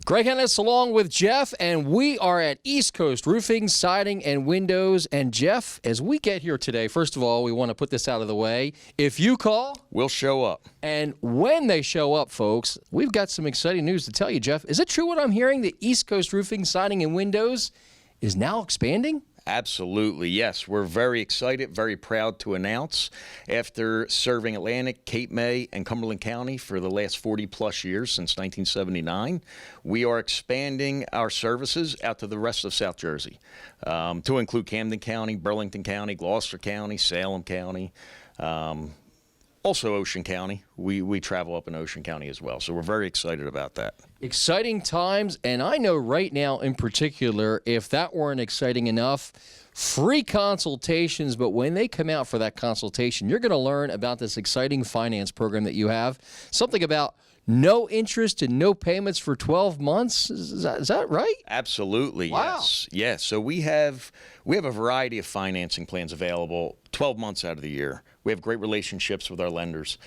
Greg Hennis along with Jeff, and we are at East Coast Roofing, Siding, and Windows. And Jeff, as we get here today, first of all, we want to put this out of the way. If you call, we'll show up. And when they show up, folks, we've got some exciting news to tell you, Jeff. Is it true what I'm hearing that East Coast Roofing, Siding, and Windows is now expanding? Absolutely, yes. We're very excited, very proud to announce, after serving Atlantic, Cape May, and Cumberland County for the last 40-plus years since 1979, we are expanding our services out to the rest of South Jersey, to include Camden County, Burlington County, Gloucester County, Salem County, also Ocean County. We travel up in Ocean County as well, so we're very excited about that. Exciting times, and I know right now in particular, if that weren't exciting enough, free consultations, but when they come out for that consultation, you're going to learn about this exciting finance program that you have, something about no interest and no payments for 12 months. Is that right? Absolutely, wow. Yes. Yes, so we have a variety of financing plans available 12 months out of the year. We have great relationships with our lenders.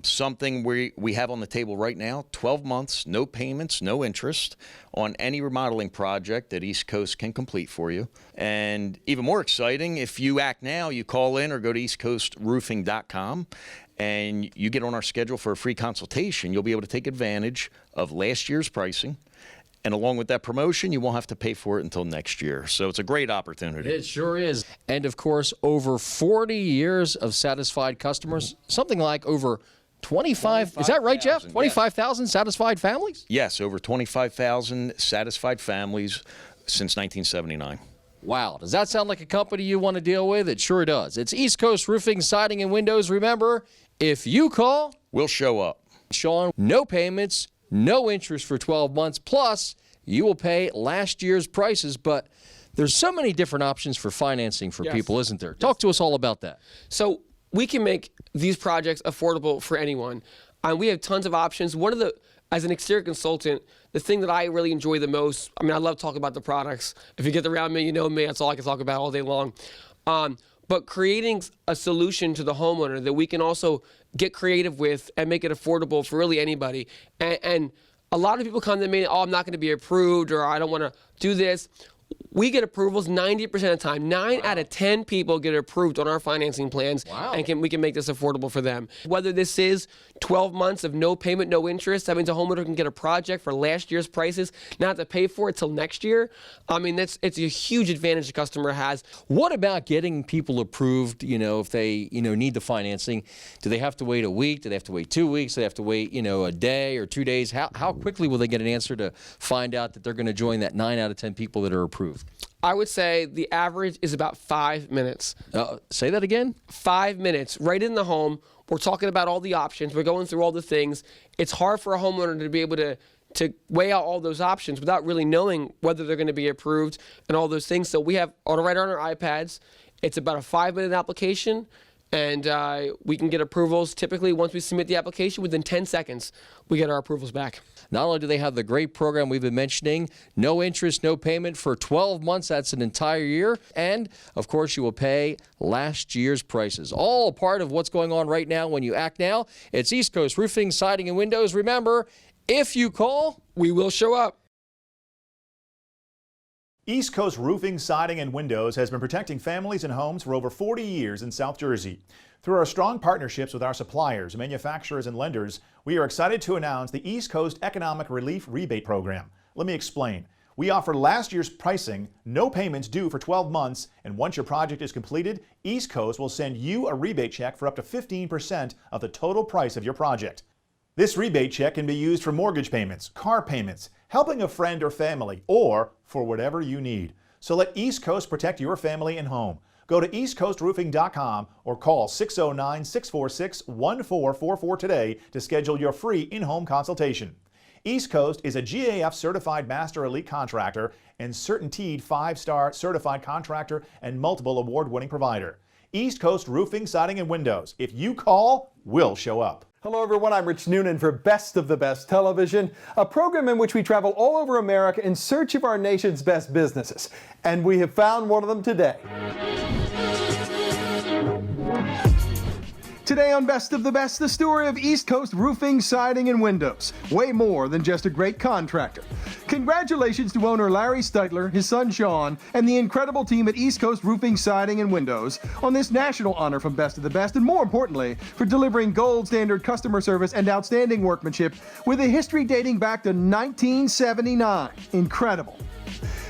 Something we have on the table right now, 12 months, no payments, no interest on any remodeling project that East Coast can complete for you. And even more exciting, if you act now, you call in or go to eastcoastroofing.com and you get on our schedule for a free consultation. You'll be able to take advantage of last year's pricing. And along with that promotion, you won't have to pay for it until next year. So it's a great opportunity. It sure is. And of course, over 40 years of satisfied customers, something like over 25, is that right, Jeff? 25,000 satisfied families? Yes, over 25,000 satisfied families since 1979. Wow. Does that sound like a company you want to deal with? It sure does. It's East Coast Roofing, Siding, and Windows. Remember, if you call, we'll show up. Sean, no payments, no interest for 12 months, plus you will pay last year's prices. But there's so many different options for financing for people, isn't there? Talk to us all about that. So we can make these projects affordable for anyone. We have tons of options. As an exterior consultant, the thing that I really enjoy the most, I love talking about the products. If you get around me, you know me, that's all I can talk about all day long. But creating a solution to the homeowner that we can also get creative with and make it affordable for really anybody. And a lot of people come to me, I'm not going to be approved, or I don't want to do this. We get approvals 90% of the time. 9 out of 10 people get approved on our financing plans, and we can make this affordable for them. Whether this is 12 months of no payment, no interest, that means a homeowner can get a project for last year's prices, not have to pay for it till next year. It's a huge advantage the customer has. What about getting people approved, if they, need the financing? Do they have to wait a week? Do they have to wait 2 weeks? Do they have to wait, a day or 2 days? How quickly will they get an answer to find out that they're going to join that 9 out of 10 people that are approved? I would say the average is about 5 minutes. Say that again? 5 minutes, right in the home. We're talking about all the options. We're going through all the things. It's hard for a homeowner to be able to weigh out all those options without really knowing whether they're going to be approved and all those things. So we have right on our iPads. It's about a 5-minute application, and we can get approvals. Typically, once we submit the application, within 10 seconds, we get our approvals back. Not only do they have the great program we've been mentioning, no interest, no payment for 12 months, that's an entire year, and of course you will pay last year's prices. All a part of what's going on right now when you act now. It's East Coast Roofing, Siding, and Windows. Remember, if you call, we will show up. East Coast Roofing, Siding, and Windows has been protecting families and homes for over 40 years in South Jersey. Through our strong partnerships with our suppliers, manufacturers, and lenders, we are excited to announce the East Coast Economic Relief Rebate Program. Let me explain. We offer last year's pricing, no payments due for 12 months, and once your project is completed, East Coast will send you a rebate check for up to 15% of the total price of your project. This rebate check can be used for mortgage payments, car payments, helping a friend or family, or for whatever you need. So let East Coast protect your family and home. Go to eastcoastroofing.com or call 609-646-1444 today to schedule your free in-home consultation. East Coast is a GAF certified master elite contractor and CERTAINTEED 5-star certified contractor and multiple award-winning provider. East Coast Roofing, Siding, and Windows. If you call, we'll show up. Hello everyone, I'm Rich Noonan for Best of the Best Television, a program in which we travel all over America in search of our nation's best businesses. And we have found one of them today. Today on Best of the Best, the story of East Coast Roofing, Siding, and Windows. Way more than just a great contractor. Congratulations to owner Larry Steitler, his son Sean, and the incredible team at East Coast Roofing, Siding, and Windows on this national honor from Best of the Best, and more importantly, for delivering gold standard customer service and outstanding workmanship with a history dating back to 1979. Incredible.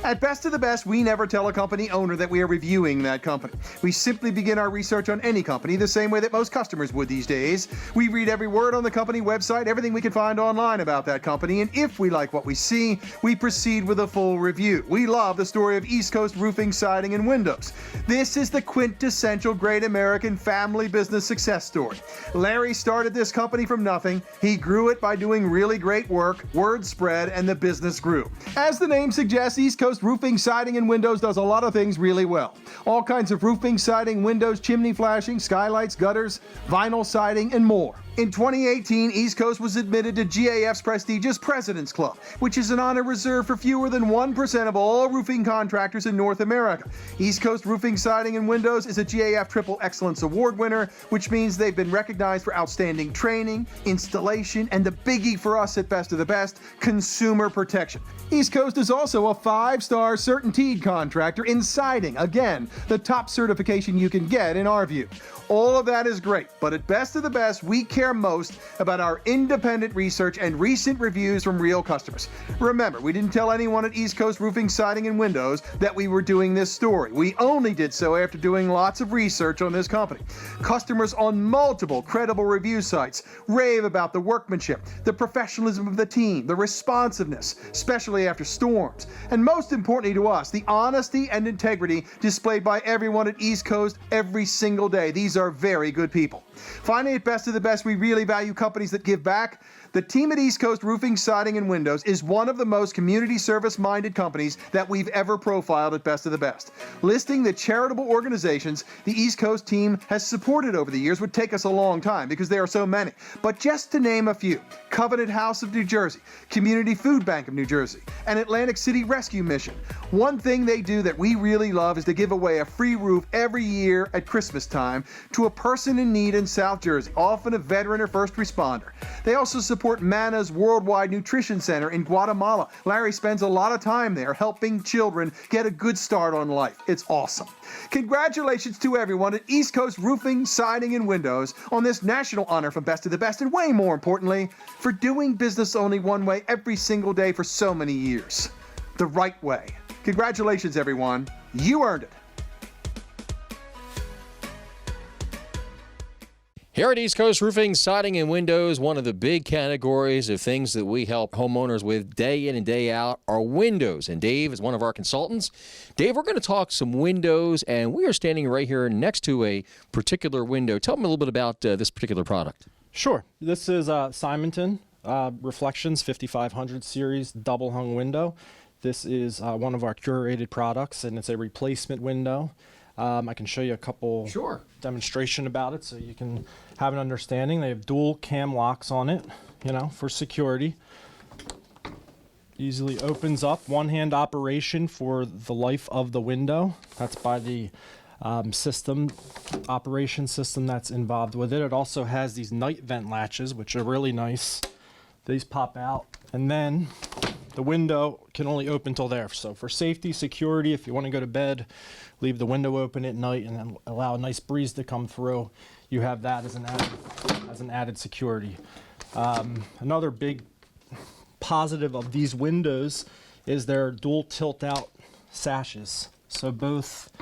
At Best of the Best, we never tell a company owner that we are reviewing that company. We simply begin our research on any company the same way that most customers would these days. We read every word on the company website, everything we can find online about that company, and if we like what we see, we proceed with a full review. We love the story of East Coast Roofing, Siding, and Windows. This is the quintessential great American family business success story. Larry started this company from nothing. He grew it by doing really great work, word spread, and the business grew. As the name suggests, East Coast Roofing, Siding, and Windows does a lot of things really well. All kinds of roofing, siding, windows, chimney flashing, skylights, gutters, vinyl siding, and more. In 2018, East Coast was admitted to GAF's prestigious President's Club, which is an honor reserved for fewer than 1% of all roofing contractors in North America. East Coast Roofing, Siding, and Windows is a GAF Triple Excellence Award winner, which means they've been recognized for outstanding training, installation, and the biggie for us at Best of the Best, consumer protection. East Coast is also a 5-star CERTAINTEED contractor in siding. Again, the top certification you can get in our view. All of that is great, but at Best of the Best, we care most about our independent research and recent reviews from real customers. Remember, we didn't tell anyone at East Coast Roofing, Siding, and Windows that we were doing this story. We only did so after doing lots of research on this company. Customers on multiple credible review sites rave about the workmanship, the professionalism of the team, the responsiveness, especially after storms, and most importantly to us, the honesty and integrity displayed by everyone at East Coast every single day. These are very good people. Finally, at Best of the Best, we really value companies that give back. The team at East Coast Roofing, Siding, and Windows is one of the most community service-minded companies that we've ever profiled at Best of the Best. Listing the charitable organizations the East Coast team has supported over the years would take us a long time because there are so many. But just to name a few: Covenant House of New Jersey, Community Food Bank of New Jersey, and Atlantic City Rescue Mission. One thing they do that we really love is to give away a free roof every year at Christmas time to a person in need in South Jersey, often a veteran or first responder. They also support Mana's Worldwide Nutrition Center in Guatemala. Larry spends a lot of time there helping children get a good start on life. It's awesome. Congratulations to everyone at East Coast Roofing, Siding, and Windows on this national honor from Best of the Best, and way more importantly, for doing business only one way every single day for so many years. The right way. Congratulations, everyone. You earned it. Here at East Coast Roofing, Siding, and Windows, one of the big categories of things that we help homeowners with day in and day out are windows. And Dave is one of our consultants. Dave, we're going to talk some windows, and we are standing right here next to a particular window. Tell me a little bit about this particular product. Sure. This is Simonton Reflections 5500 series double hung window. This is one of our curated products, and it's a replacement window. I can show you a couple demonstration about it so you can have an understanding. They have dual cam locks on it, for security. Easily opens up, one-hand operation for the life of the window. That's by the operation system that's involved with it. It also has these night vent latches, which are really nice. These pop out, and then the window can only open till there. So for safety, security, if you want to go to bed, leave the window open at night and then allow a nice breeze to come through, you have that as an added security. Another big positive of these windows is their dual tilt out sashes. So both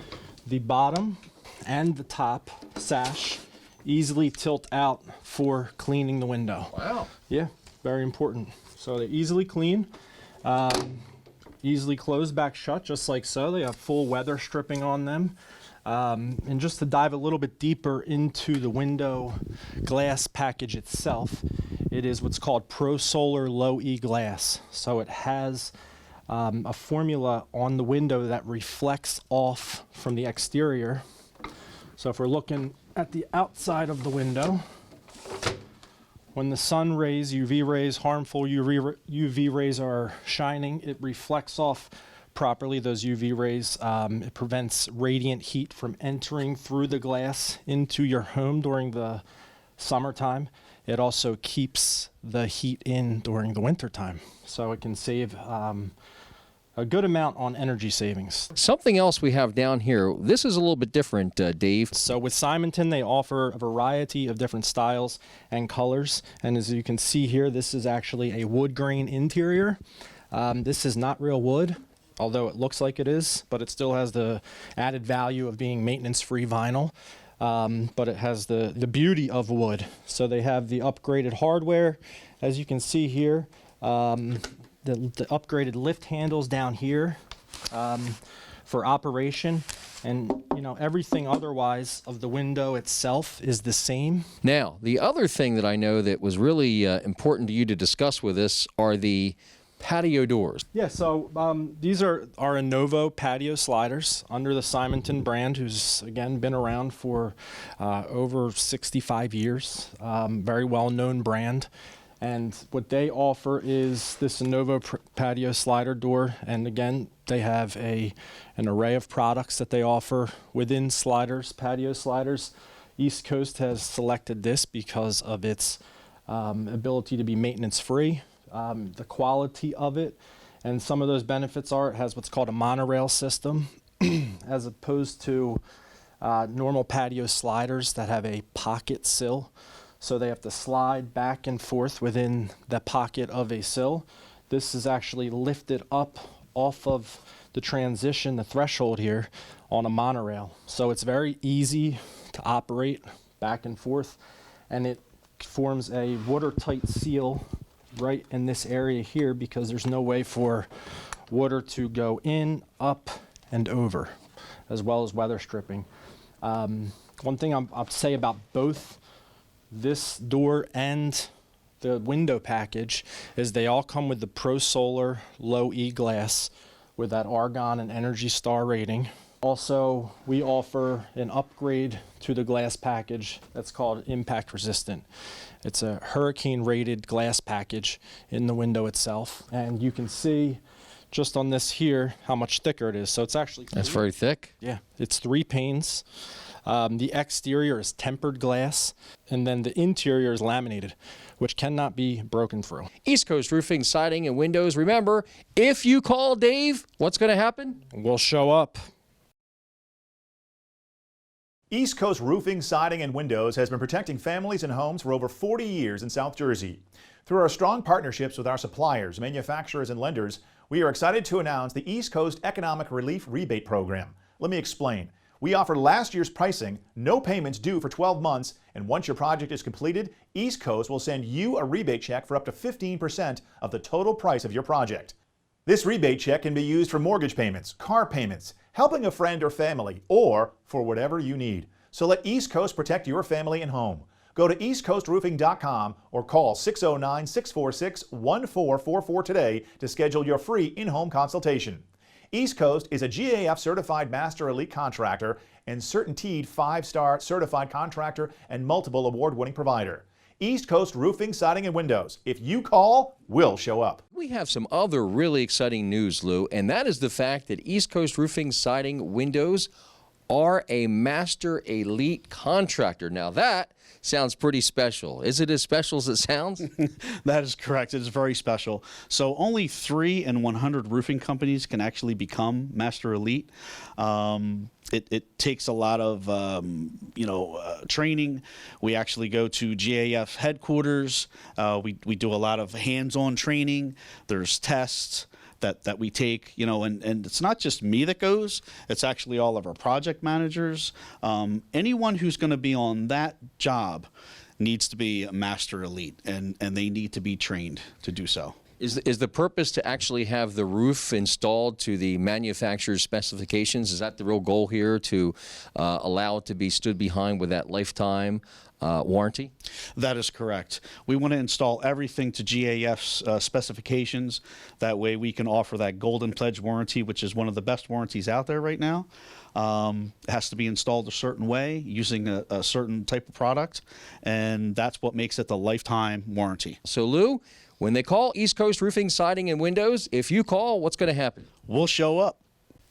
the bottom and the top sash easily tilt out for cleaning the window. Wow. Yeah, very important. So they easily clean. Easily close back shut, just like so. They have full weather stripping on them. And just to dive a little bit deeper into the window glass package itself, it is what's called Pro Solar Low E glass. So it has a formula on the window that reflects off from the exterior. So if we're looking at the outside of the window, when the sun rays, UV rays, harmful UV rays are shining, it reflects off properly those UV rays. It prevents radiant heat from entering through the glass into your home during the summertime. It also keeps the heat in during the wintertime, so it can save a good amount on energy savings. Something else we have down here, this is a little bit different, Dave. So with Simonton, they offer a variety of different styles and colors. And as you can see here, this is actually a wood grain interior. This is not real wood, although it looks like it is, but it still has the added value of being maintenance-free vinyl. But it has the beauty of wood. So they have the upgraded hardware, as you can see here. The upgraded lift handles down here for operation, and everything otherwise of the window itself is the same. Now, the other thing that I know that was really important to you to discuss with us are the patio doors. Yeah, so these are our Innovo patio sliders under the Simonton brand, who's again been around for over 65 years. Very well-known brand. And what they offer is this Innovo patio slider door. And again, they have an array of products that they offer within sliders, patio sliders. East Coast has selected this because of its ability to be maintenance-free, the quality of it, and some of those benefits are it has what's called a monorail system, as opposed to normal patio sliders that have a pocket sill. So they have to slide back and forth within the pocket of a sill. This is actually lifted up off of the transition, the threshold here, on a monorail. So it's very easy to operate back and forth, and it forms a watertight seal right in this area here because there's no way for water to go in, up, and over, as well as weather stripping. One thing I'll say about both this door and the window package is they all come with the Pro Solar Low E glass with that Argon and Energy Star rating. Also, we offer an upgrade to the glass package that's called Impact Resistant. It's a hurricane rated glass package in the window itself. And you can see just on this here how much thicker it is. So it's actually That's very thick. Yeah, it's 3 panes. The exterior is tempered glass, and then the interior is laminated, which cannot be broken through. East Coast Roofing, Siding, and Windows. Remember, if you call Dave, what's going to happen? We'll show up. East Coast Roofing, Siding, and Windows has been protecting families and homes for over 40 years in South Jersey. Through our strong partnerships with our suppliers, manufacturers, and lenders, we are excited to announce the East Coast Economic Relief Rebate Program. Let me explain. We offer last year's pricing, no payments due for 12 months, and once your project is completed, East Coast will send you a rebate check for up to 15% of the total price of your project. This rebate check can be used for mortgage payments, car payments, helping a friend or family, or for whatever you need. So let East Coast protect your family and home. Go to eastcoastroofing.com or call 609-646-1444 today to schedule your free in-home consultation. East Coast is a GAF certified Master Elite contractor and CERTAINTEED 5-star certified contractor and multiple award-winning provider. East Coast Roofing, Siding, and Windows. If you call, we'll show up. We have some other really exciting news, Lou, and that is the fact that East Coast Roofing, Siding, Windows are a Master Elite contractor. Now that sounds pretty special. Is it as special as it sounds? That is correct. It is very special. So only 3 in 100 roofing companies can actually become Master Elite. It takes a lot of training. We actually go to GAF headquarters. We do a lot of hands-on training. There's tests that we take, and it's not just me that goes, it's actually all of our project managers. Anyone who's going to be on that job needs to be a Master Elite, and they need to be trained to do so. Is the purpose to actually have the roof installed to the manufacturer's specifications? Is that the real goal here, to allow it to be stood behind with that lifetime warranty? That is correct. We want to install everything to GAF's specifications. That way we can offer that Golden Pledge warranty, which is one of the best warranties out there right now. It has to be installed a certain way using a certain type of product, and that's what makes it the lifetime warranty. So Lou, when they call East Coast Roofing, Siding, and Windows, if you call, what's going to happen? We'll show up.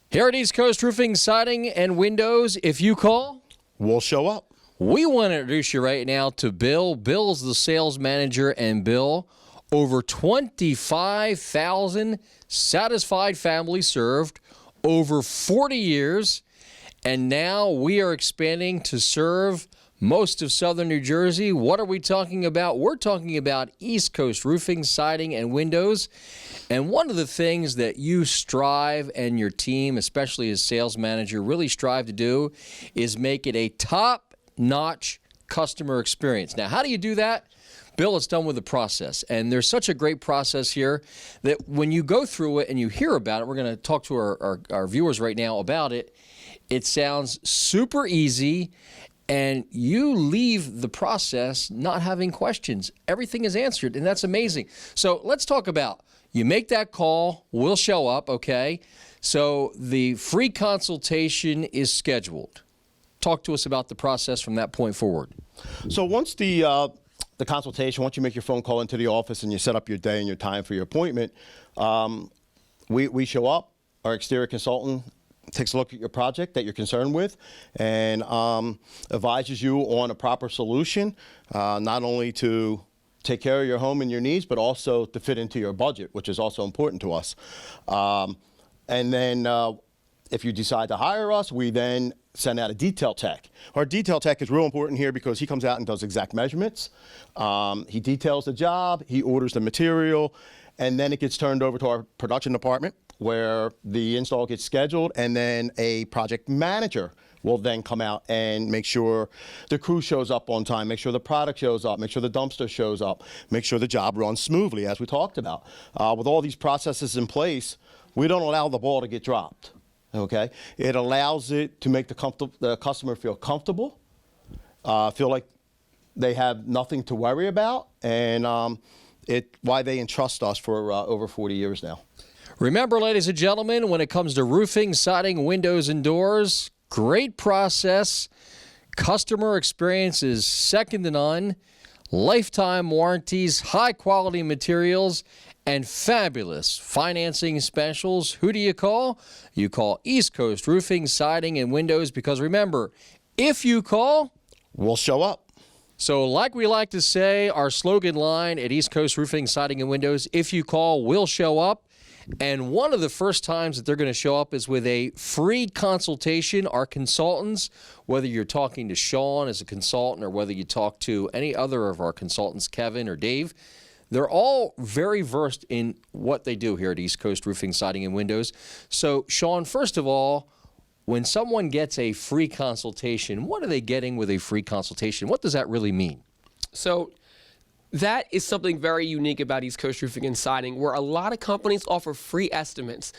Here at East Coast Roofing, Siding, and Windows, if you call, We'll show up. We want to introduce you right now to Bill. Bill's the sales manager, and Bill, over 25,000 satisfied families served, over 40 years, and now we are expanding to serve most of southern New Jersey. What are we talking about? We're talking about East Coast Roofing, Siding, and Windows. And one of the things that you strive and your team, especially as sales manager, really strive to do is make it a top-notch customer experience. Now, how do you do that? Bill, it's done with a process, and there's such a great process here that when you go through it and you hear about it, we're going to talk to our viewers right now about it. It sounds super easy, and you leave the process not having questions. Everything is answered, and that's amazing. So let's talk about, you make that call, we'll show up, okay? So the free consultation is scheduled. Talk to us about the process from that point forward. So once the consultation, once you make your phone call into the office and you set up your day and your time for your appointment, we show up, our exterior consultant takes a look at your project that you're concerned with and advises you on a proper solution, not only to take care of your home and your needs, but also to fit into your budget, which is also important to us. And then if you decide to hire us, we then send out a detail tech. Our detail tech is real important here because he comes out and does exact measurements. He details the job, he orders the material, and then it gets turned over to our production department where the install gets scheduled, and then a project manager will then come out and make sure the crew shows up on time, make sure the product shows up, make sure the dumpster shows up, make sure the job runs smoothly, as we talked about. With all these processes in place, we don't allow the ball to get dropped. Okay, it allows it to make the customer feel comfortable, feel like they have nothing to worry about, and why they entrust us for over 40 years now. Remember, ladies and gentlemen, when it comes to roofing, siding, windows, and doors, great process. Customer experience is second to none. Lifetime warranties, high-quality materials, and fabulous financing specials. Who do you call? You call East Coast Roofing, Siding, and Windows, because remember, if you call, we'll show up. So like we like to say, our slogan line at East Coast Roofing, Siding, and Windows, if you call, we'll show up. And one of the first times that they're going to show up is with a free consultation. Our consultants, whether you're talking to Sean as a consultant or whether you talk to any other of our consultants, Kevin or Dave, they're all very versed in what they do here at East Coast Roofing, Siding, and Windows. So, Sean, first of all, when someone gets a free consultation, what are they getting with a free consultation? What does that really mean? So that is something very unique about East Coast Roofing and Siding, where a lot of companies offer free estimates.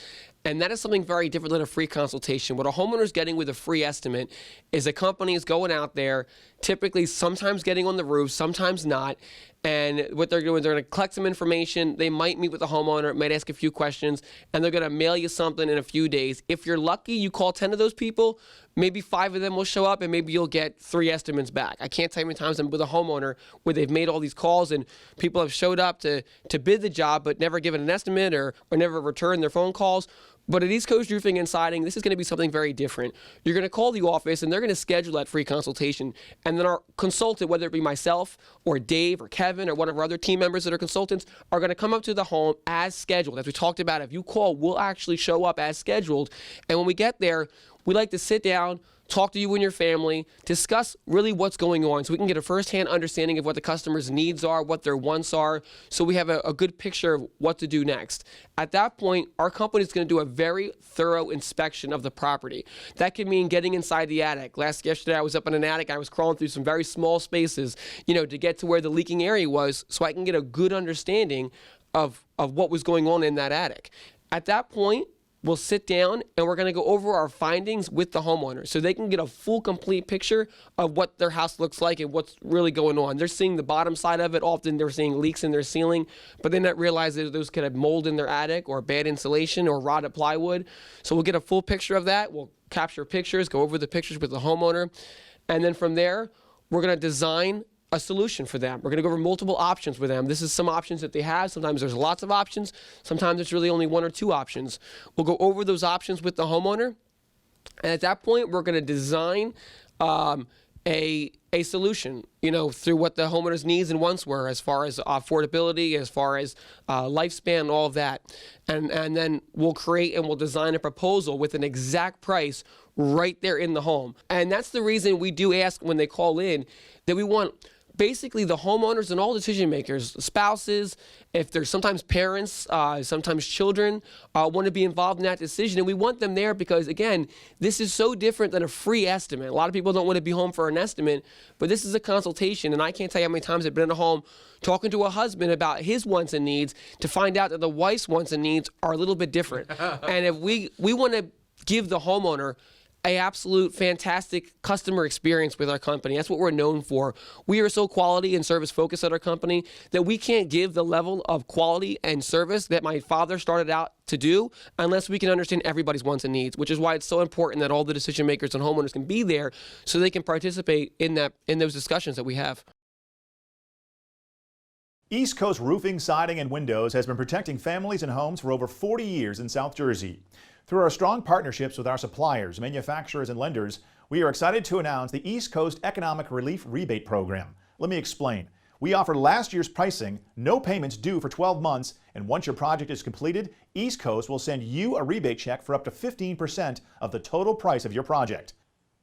And that is something very different than a free consultation. What a homeowner's getting with a free estimate is a company is going out there, typically sometimes getting on the roof, sometimes not. And what they're doing, they're going to collect some information. They might meet with the homeowner, might ask a few questions, and they're going to mail you something in a few days. If you're lucky, you call 10 of those people, maybe 5 of them will show up, and maybe you'll get 3 estimates back. I can't tell you how many times I'm with a homeowner where they've made all these calls, and people have showed up to bid the job, but never given an estimate or never returned their phone calls. But at East Coast Roofing and Siding, this is going to be something very different. You're going to call the office, and they're going to schedule that free consultation. And then our consultant, whether it be myself or Dave or Kevin or one of our other team members that are consultants, are going to come up to the home as scheduled. As we talked about, if you call, we'll actually show up as scheduled. And when we get there, we like to sit down, talk to you and your family, discuss really what's going on so we can get a firsthand understanding of what the customer's needs are, what their wants are, so we have a good picture of what to do next. At that point, our company is going to do a very thorough inspection of the property. That can mean getting inside the attic. Yesterday I was up in an attic. I was crawling through some very small spaces, to get to where the leaking area was so I can get a good understanding of what was going on in that attic. At that point, we'll sit down and we're going to go over our findings with the homeowner so they can get a full, complete picture of what their house looks like and what's really going on. They're seeing the bottom side of it. Often they're seeing leaks in their ceiling, but they not realize that those could have mold in their attic or bad insulation or rotted plywood. So we'll get a full picture of that. We'll capture pictures, go over the pictures with the homeowner. And then from there, we're going to design a solution for them. We're going to go over multiple options with them. This is some options that they have. Sometimes there's lots of options. Sometimes there's really only 1 or 2 options. We'll go over those options with the homeowner. And at that point, we're going to design a a solution, through what the homeowner's needs and wants were, as far as affordability, as far as lifespan, all of that. And then we'll create and we'll design a proposal with an exact price right there in the home. And that's the reason we do ask when they call in that we want basically the homeowners and all decision makers, spouses, if there's sometimes parents, sometimes children want to be involved in that decision. And we want them there because, again, this is so different than a free estimate. A lot of people don't want to be home for an estimate, but this is a consultation. And I can't tell you how many times I've been in a home talking to a husband about his wants and needs to find out that the wife's wants and needs are a little bit different. And if we want to give the homeowner an absolute fantastic customer experience with our company. That's what we're known for. We are so quality and service focused at our company that we can't give the level of quality and service that my father started out to do unless we can understand everybody's wants and needs, which is why it's so important that all the decision makers and homeowners can be there so they can participate in those discussions that we have. East Coast Roofing, Siding, and Windows has been protecting families and homes for over 40 years in South Jersey. Through our strong partnerships with our suppliers, manufacturers, and lenders, we are excited to announce the East Coast Economic Relief Rebate Program. Let me explain. We offer last year's pricing, no payments due for 12 months, and once your project is completed, East Coast will send you a rebate check for up to 15% of the total price of your project.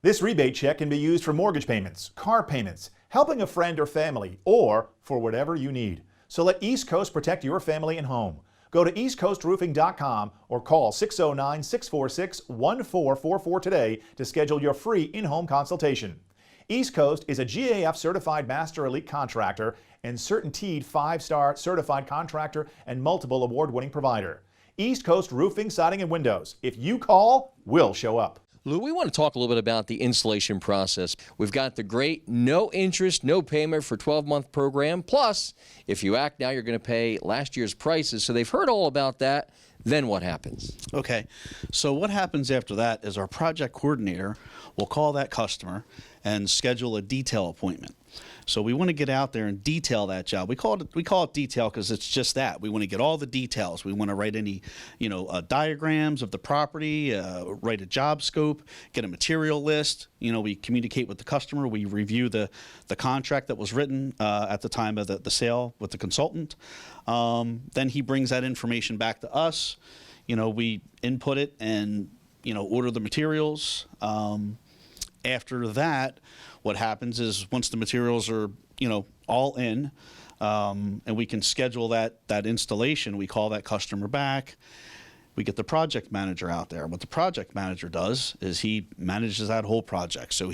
This rebate check can be used for mortgage payments, car payments, helping a friend or family, or for whatever you need. So let East Coast protect your family and home. Go to eastcoastroofing.com or call 609-646-1444 today to schedule your free in-home consultation. East Coast is a GAF certified master elite contractor and CERTAINTEED 5-star certified contractor and multiple award-winning provider. East Coast Roofing, Siding, and Windows. If you call, we'll show up. Lou, we want to talk a little bit about the installation process. We've got the great no interest, no payment for 12-month program. Plus, if you act now, you're going to pay last year's prices. So they've heard all about that. Then what happens? Okay, so what happens after that is our project coordinator will call that customer and schedule a detail appointment. So we want to get out there and detail that job. We call it detail because it's just that. We want to get all the details. We want to write any, diagrams of the property, write a job scope, get a material list. We communicate with the customer. We review the contract that was written at the time of the sale with the consultant. Then he brings that information back to us. We input it and, order the materials. After that, what happens is once the materials are, all in, and we can schedule that installation, we call that customer back. We get the project manager out there. What the project manager does is he manages that whole project. So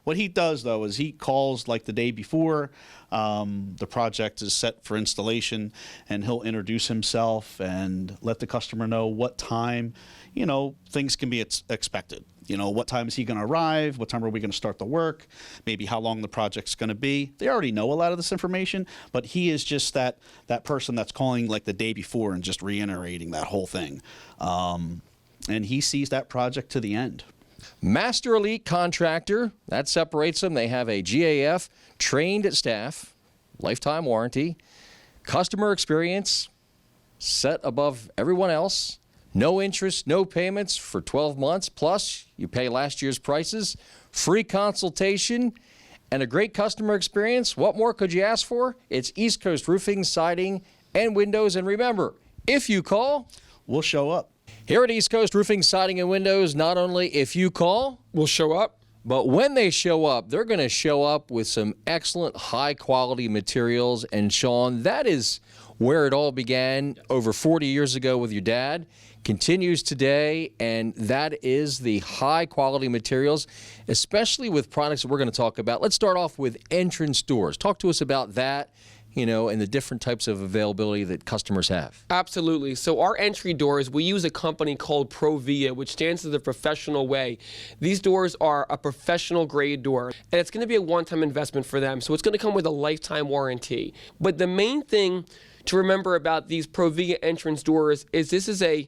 what he does though is he calls like the day before the project is set for installation, and he'll introduce himself and let the customer know what time, things can be expected. What time is he going to arrive? What time are we going to start the work? Maybe how long the project's going to be. They already know a lot of this information, but he is just that person that's calling like the day before and just reiterating that whole thing. And he sees that project to the end. Master Elite Contractor, that separates them. They have a GAF, trained staff, lifetime warranty, customer experience, set above everyone else. No interest, no payments for 12 months, plus you pay last year's prices, free consultation, and a great customer experience. What more could you ask for? It's East Coast Roofing, Siding, and Windows. And remember, if you call, we'll show up. Here at East Coast Roofing, Siding, and Windows, not only if you call, we'll show up, but when they show up, they're going to show up with some excellent high-quality materials. And Sean, that is where it all began over 40 years ago with your dad. Continues today, and that is the high-quality materials, especially with products that we're going to talk about. Let's start off with entrance doors. Talk to us about that, and the different types of availability that customers have. Absolutely. So our entry doors, we use a company called Provia, which stands for the professional way. These doors are a professional grade door, and it's going to be a one-time investment for them. So it's going to come with a lifetime warranty. But the main thing to remember about these Provia entrance doors is this is a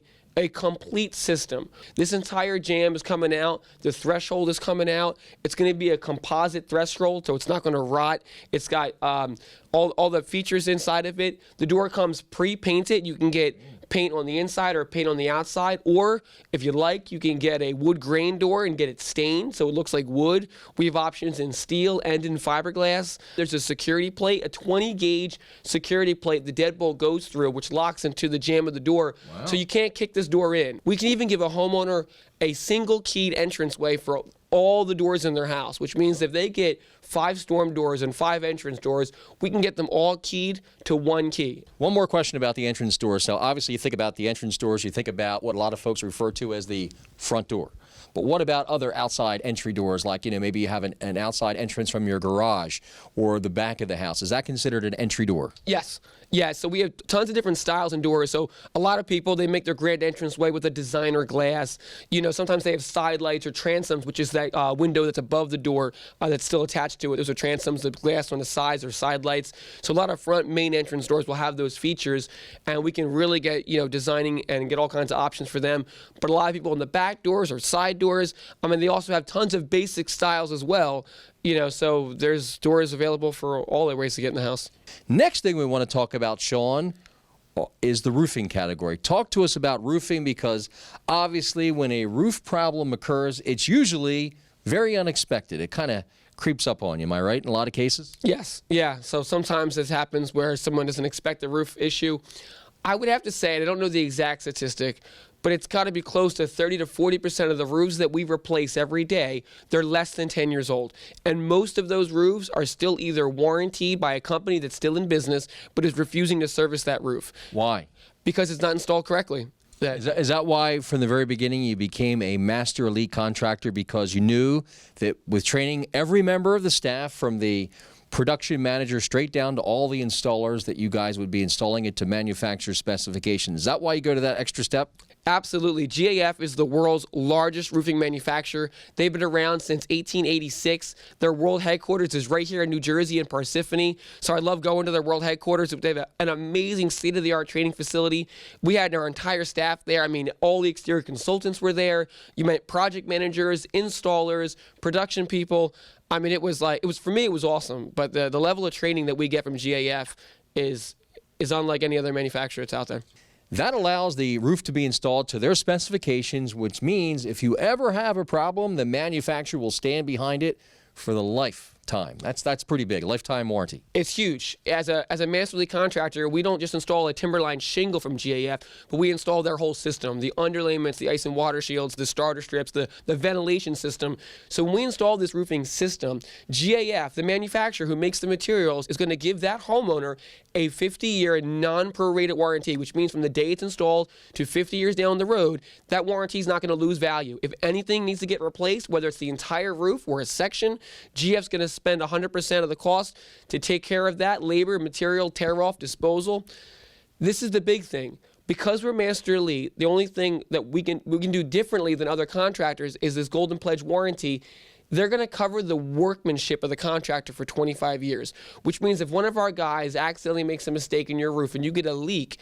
complete system. This entire jamb is coming out. The threshold is coming out. It's going to be a composite threshold, so it's not going to rot. It's got all the features inside of it. The door comes pre-painted. You can get paint on the inside or paint on the outside. Or if you like, you can get a wood grain door and get it stained so it looks like wood. We have options in steel and in fiberglass. There's a security plate, a 20-gauge security plate the deadbolt goes through, which locks into the jamb of the door. Wow. So you can't kick this door in. We can even give a homeowner a single keyed entranceway for all the doors in their house, which means if they get 5 storm doors and 5 entrance doors, we can get them all keyed to 1 key. One more question about the entrance doors. So obviously you think about the entrance doors, you think about what a lot of folks refer to as the front door. But what about other outside entry doors, like, maybe you have an outside entrance from your garage or the back of the house? Is that considered an entry door? Yes. Yeah, so we have tons of different styles and doors. So a lot of people, they make their grand entranceway with a designer glass. Sometimes they have side lights or transoms, which is that window that's above the door that's still attached to it. Those are transoms, the glass on the sides or side lights. So a lot of front main entrance doors will have those features, and we can really get, designing and get all kinds of options for them. But a lot of people in the back doors or side doors, they also have tons of basic styles as well. So there's doors available for all the ways to get in the house. Next thing we want to talk about, Sean, is the roofing category. Talk to us about roofing, because obviously when a roof problem occurs, it's usually very unexpected. It kind of creeps up on you, am I right, in a lot of cases? Yes. Yeah. So sometimes this happens where someone doesn't expect a roof issue. I would have to say, and I don't know the exact statistic, but it's got to be close to 30 to 40% of the roofs that we replace every day, they're less than 10 years old. And most of those roofs are still either warranted by a company that's still in business but is refusing to service that roof. Why? Because it's not installed correctly. Is that why from the very beginning you became a master elite contractor, because you knew that with training every member of the staff, from the production manager straight down to all the installers, that you guys would be installing it to manufacturer specifications? Is that why you go to that extra step? Absolutely. GAF is the world's largest roofing manufacturer. They've been around since 1886. Their world headquarters is right here in New Jersey in Parsippany. So I love going to their world headquarters. They have an amazing state-of-the-art training facility. We had our entire staff there. All the exterior consultants were there. You met project managers, installers, production people. It was for me, it was awesome. But the level of training that we get from GAF is unlike any other manufacturer that's out there. That allows the roof to be installed to their specifications, which means if you ever have a problem, the manufacturer will stand behind it for the lifetime. That's pretty big, a lifetime warranty. It's huge. As a master elite contractor, we don't just install a timberline shingle from GAF, but we install their whole system, the underlayments, the ice and water shields, the starter strips, the ventilation system. So when we install this roofing system, GAF, the manufacturer who makes the materials, is going to give that homeowner a 50-year non-prorated warranty, which means from the day it's installed to 50 years down the road, that warranty is not going to lose value. If anything needs to get replaced, whether it's the entire roof or a section, GF's going to spend 100% of the cost to take care of that, labor, material, tear-off, disposal. This is the big thing. Because we're master elite, the only thing that we can do differently than other contractors is this Golden Pledge warranty. They're going to cover the workmanship of the contractor for 25 years, which means if one of our guys accidentally makes a mistake in your roof and you get a leak,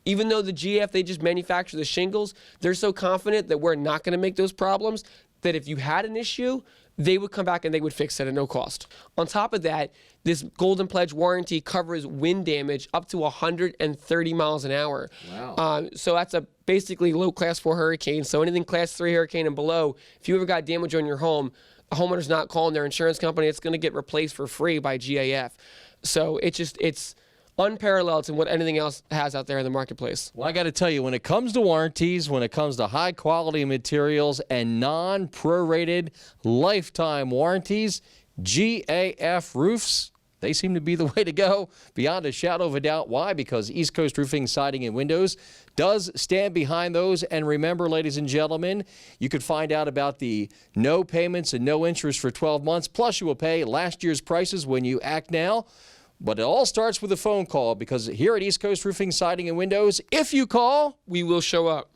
even though the GF, they just manufacture the shingles, they're so confident that we're not going to make those problems that if you had an issue, they would come back and they would fix it at no cost. On top of that, this Golden Pledge warranty covers wind damage up to 130 miles an hour. Wow. So that's a basically low class 4 hurricane. So anything class 3 hurricane and below, if you ever got damage on your home, a homeowner's not calling their insurance company, it's going to get replaced for free by GAF. So it's unparalleled to what anything else has out there in the marketplace. Well, I got to tell you, when it comes to warranties, when it comes to high quality materials and non-prorated lifetime warranties, GAF roofs, they seem to be the way to go, beyond a shadow of a doubt. Why? Because East Coast Roofing, Siding, and Windows does stand behind those. And remember, ladies and gentlemen, you could find out about the no payments and no interest for 12 months. Plus, you will pay last year's prices when you act now. But it all starts with a phone call, because here at East Coast Roofing, Siding, and Windows, if you call, we will show up.